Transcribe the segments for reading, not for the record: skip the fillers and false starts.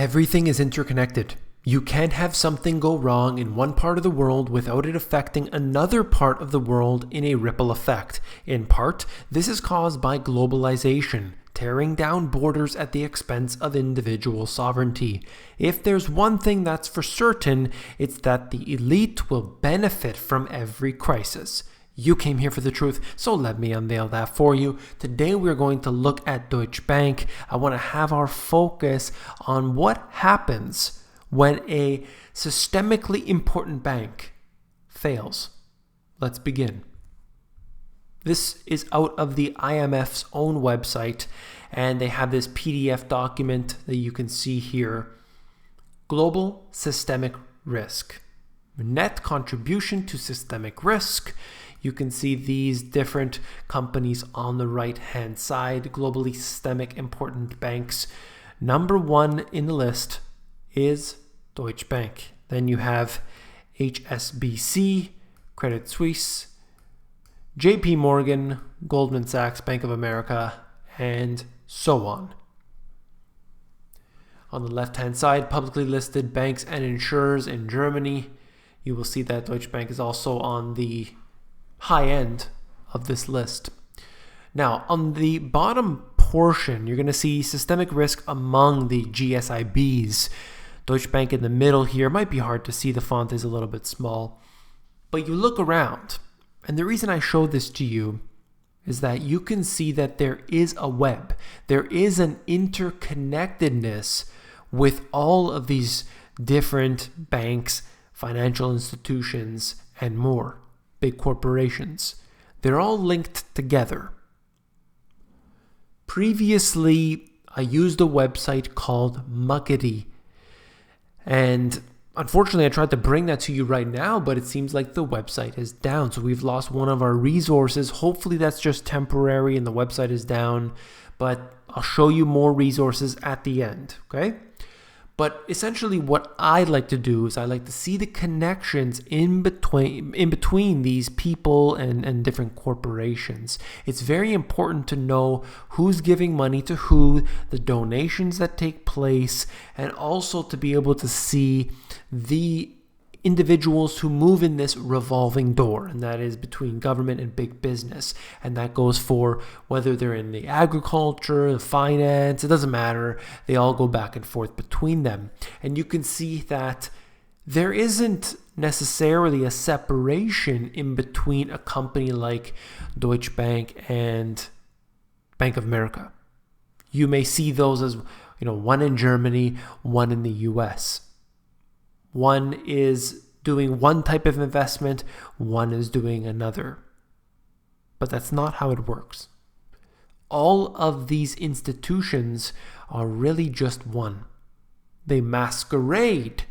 Everything is interconnected. You can't have something go wrong in one part of the world without it affecting another part of the world in a ripple effect. In part, this is caused by globalization, tearing down borders at the expense of individual sovereignty. If there's one thing that's for certain, it's that the elite will benefit from every crisis. You came here for the truth, so let me unveil that for you. Today we're going to look at Deutsche Bank. I want to have our focus on what happens when a systemically important bank fails. Let's begin. This is out of the IMF's own website, and they have this PDF document that you can see here. Global Systemic Risk. Net contribution to systemic risk. You can see these different companies on the right-hand side, globally systemic important banks. Number one in the list is Deutsche Bank. Then you have HSBC, Credit Suisse, JP Morgan, Goldman Sachs, Bank of America, and so on. On the left-hand side, publicly listed banks and insurers in Germany. You will see that Deutsche Bank is also on the high end of this list. Now, on the bottom portion, you're going to see systemic risk among the GSIBs. Deutsche Bank in the middle here might be hard to see. The font is a little bit small. But you look around, and the reason I show this to you is that you can see that there is a web. There is an interconnectedness with all of these different banks, financial institutions, and more. Big corporations. They're all linked together. Previously, I used a website called Muckety. And unfortunately, I tried to bring that to you right now, but it seems like the website is down. So we've lost one of our resources. Hopefully that's just temporary and the website is down. But I'll show you more resources at the end, okay? But essentially what I like to do is I like to see the connections in between these people and different corporations. It's very important to know who's giving money to who, the donations that take place, and also to be able to see the individuals who move in this revolving door, and that is between government and big business. And that goes for whether they're in the agriculture, the finance, it doesn't matter. They all go back and forth between them. And you can see that there isn't necessarily a separation in between a company like Deutsche Bank and Bank of America. You may see those as, one in Germany, one in the US. One is doing one type of investment, one is doing another. But that's not how it works. All of these institutions are really just one. They masquerade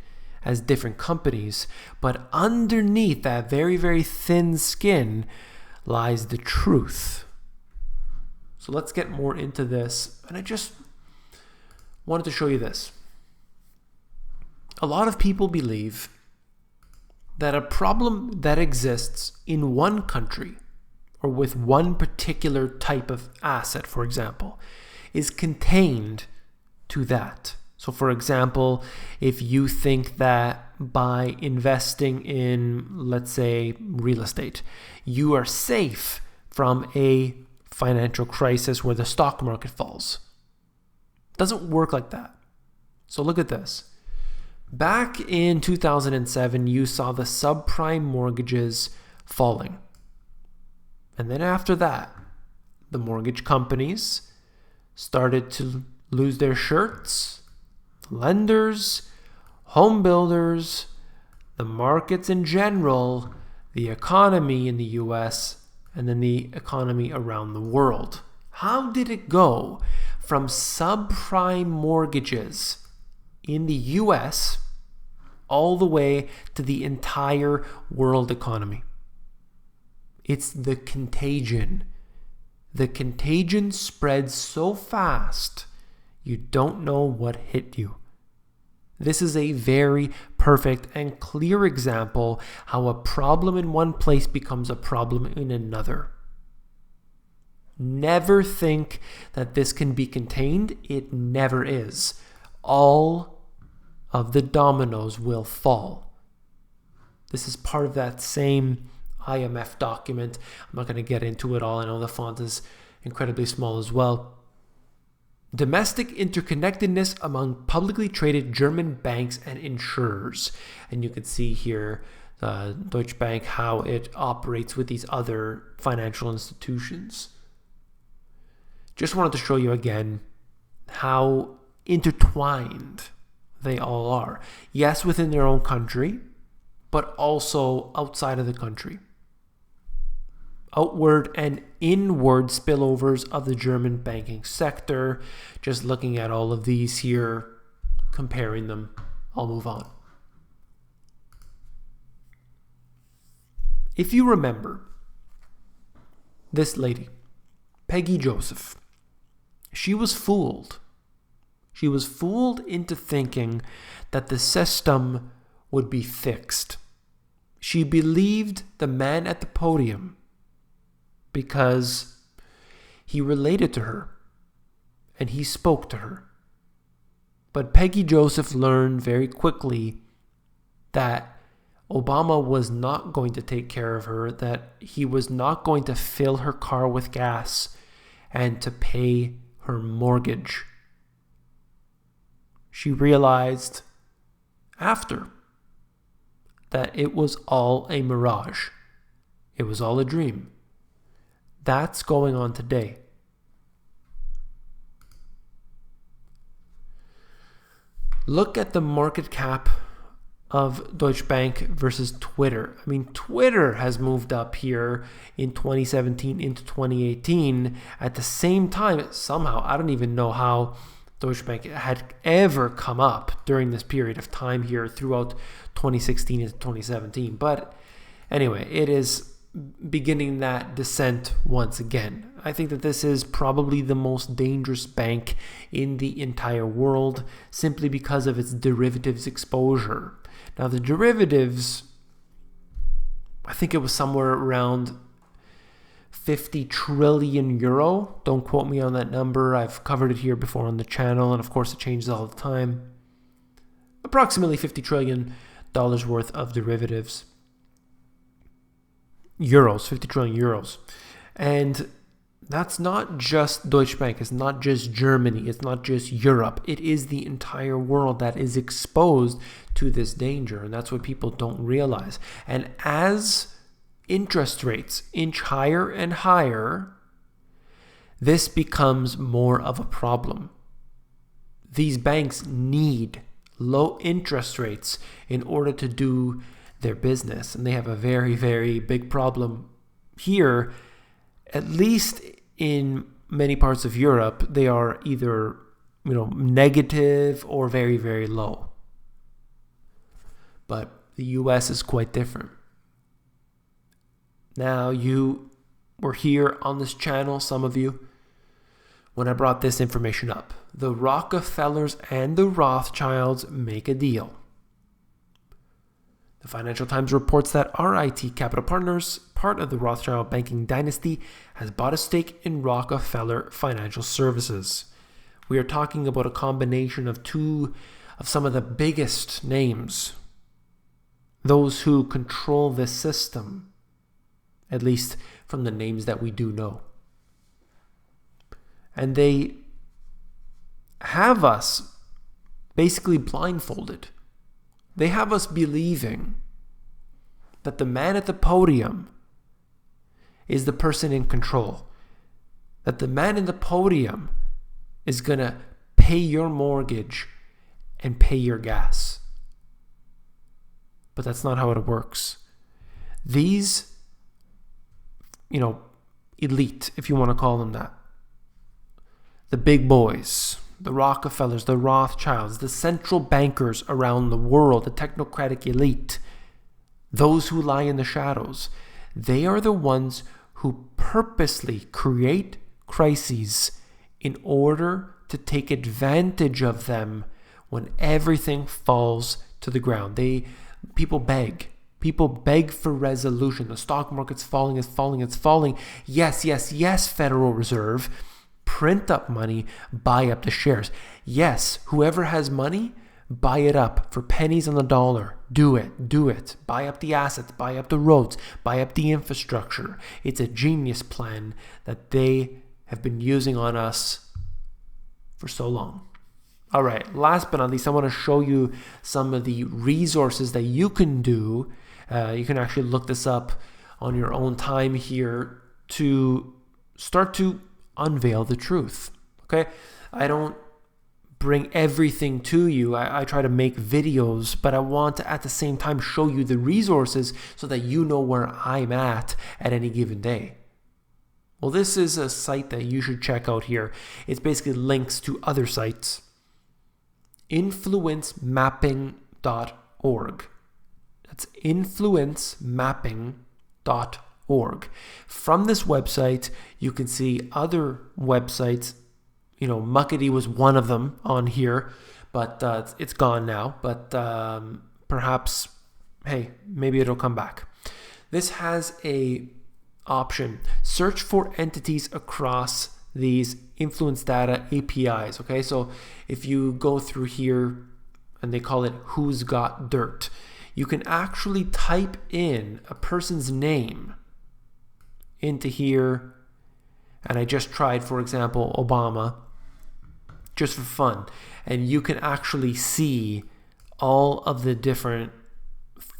as different companies, but underneath that very, very thin skin lies the truth. So let's get more into this. And I just wanted to show you this. A lot of people believe that a problem that exists in one country or with one particular type of asset, for example, is contained to that. So, for example, if you think that by investing in, let's say, real estate, you are safe from a financial crisis where the stock market falls. It doesn't work like that. So look at this. Back in 2007, you saw the subprime mortgages falling. And then after that, the mortgage companies started to lose their shirts. Lenders, home builders, the markets in general, the economy in the US, and then the economy around the world. How did it go from subprime mortgages in the US all the way to the entire world economy? It's the contagion. The contagion spreads so fast, you don't know what hit you. This is a very perfect and clear example how a problem in one place becomes a problem in another. Never think that this can be contained. It never is. All of the dominoes will fall. This is part of that same IMF document. I'm not going to get into it all. I know the font is incredibly small as well. Domestic interconnectedness among publicly traded German banks and insurers. And you can see here Deutsche Bank, how it operates with these other financial institutions. Just wanted to show you again how intertwined they all are. Yes, within their own country, but also outside of the country. Outward and inward spillovers of the German banking sector. Just looking at all of these here, comparing them. I'll move on. If you remember, this lady, Peggy Joseph, she was fooled. She was fooled into thinking that the system would be fixed. She believed the man at the podium because he related to her and he spoke to her. But Peggy Joseph learned very quickly that Obama was not going to take care of her, that he was not going to fill her car with gas and to pay her mortgage. She realized after that it was all a mirage. It was all a dream. That's going on today. Look at the market cap of Deutsche Bank versus Twitter. I mean, Twitter has moved up here in 2017 into 2018. At the same time, somehow, I don't even know how Deutsche Bank had ever come up during this period of time here throughout 2016 into 2017. But anyway, it is beginning that descent once again. I think that this is probably the most dangerous bank in the entire world simply because of its derivatives exposure. Now, the derivatives, I think it was somewhere around 50 trillion euro. Don't quote me on that number. I've covered it here before on the channel, and of course it changes all the time. Approximately $50 trillion worth of derivatives. Euros, 50 trillion euros. And that's not just Deutsche Bank. It's not just Germany. It's not just Europe. It is the entire world that is exposed to this danger. And that's what people don't realize. And as interest rates inch higher and higher, this becomes more of a problem. These banks need low interest rates in order to do their business. And they have a very, very big problem here. At least in many parts of Europe, they are either, negative or very, very low. But the US is quite different. Now, you were here on this channel, some of you, when I brought this information up. The Rockefellers and the Rothschilds make a deal. The Financial Times reports that RIT Capital Partners, part of the Rothschild banking dynasty, has bought a stake in Rockefeller Financial Services. We are talking about a combination of some of the biggest names, those who control this system, at least from the names that we do know. And they have us basically blindfolded. They have us believing that the man at the podium is the person in control. That the man in the podium is going to pay your mortgage and pay your gas. But that's not how it works. These, elite, if you want to call them that, the big boys, the Rockefellers, the Rothschilds, the central bankers around the world, the technocratic elite, those who lie in the shadows, they are the ones who purposely create crises in order to take advantage of them when everything falls to the ground. People beg. People beg for resolution. The stock market's falling, it's falling, it's falling. Yes, yes, yes, Federal Reserve. Print up money, buy up the shares. Yes, whoever has money, Buy it up for pennies on the dollar. Do it. Buy up the assets, buy up the roads, buy up the infrastructure. It's a genius plan that they have been using on us for so long. All right, last but not least, I want to show you some of the resources that you can do. You can actually look this up on your own time here to start to unveil the truth. Okay, I don't bring everything to you. I try to make videos, but I want to at the same time show you the resources so that you know where I'm at any given day. Well, this is a site that you should check out here. It's basically links to other sites. Influencemapping.org. That's influencemapping.org. From this website, you can see other websites. Muckety was one of them on here, but it's gone now. But perhaps, hey, maybe it'll come back. This has a option. Search for entities across these influence data APIs. Okay, so if you go through here and they call it Who's Got Dirt, you can actually type in a person's name into here. And I just tried, for example, Obama, just for fun. And you can actually see all of the different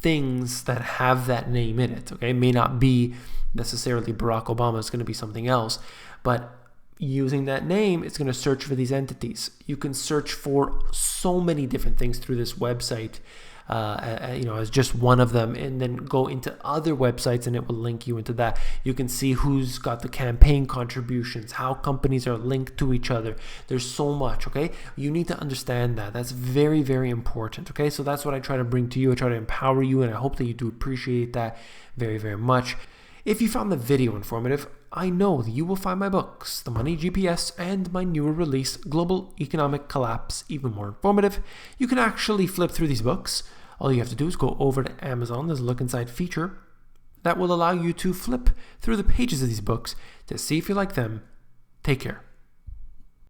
things that have that name in it. Okay, it may not be necessarily Barack Obama, it's going to be something else. But using that name, it's going to search for these entities. You can search for so many different things through this website, as just one of them, and then go into other websites and it will link you into that. You can see who's got the campaign contributions, how companies are linked to each other. There's so much, okay? You need to understand that. That's very, very important, okay? So that's what I try to bring to you. I try to empower you, and I hope that you do appreciate that very, very much. If you found the video informative, I know that you will find my books, The Money GPS and my newer release, Global Economic Collapse, even more informative. You can actually flip through these books. All you have to do is go over to Amazon. There's a Look Inside feature that will allow you to flip through the pages of these books to see if you like them. Take care.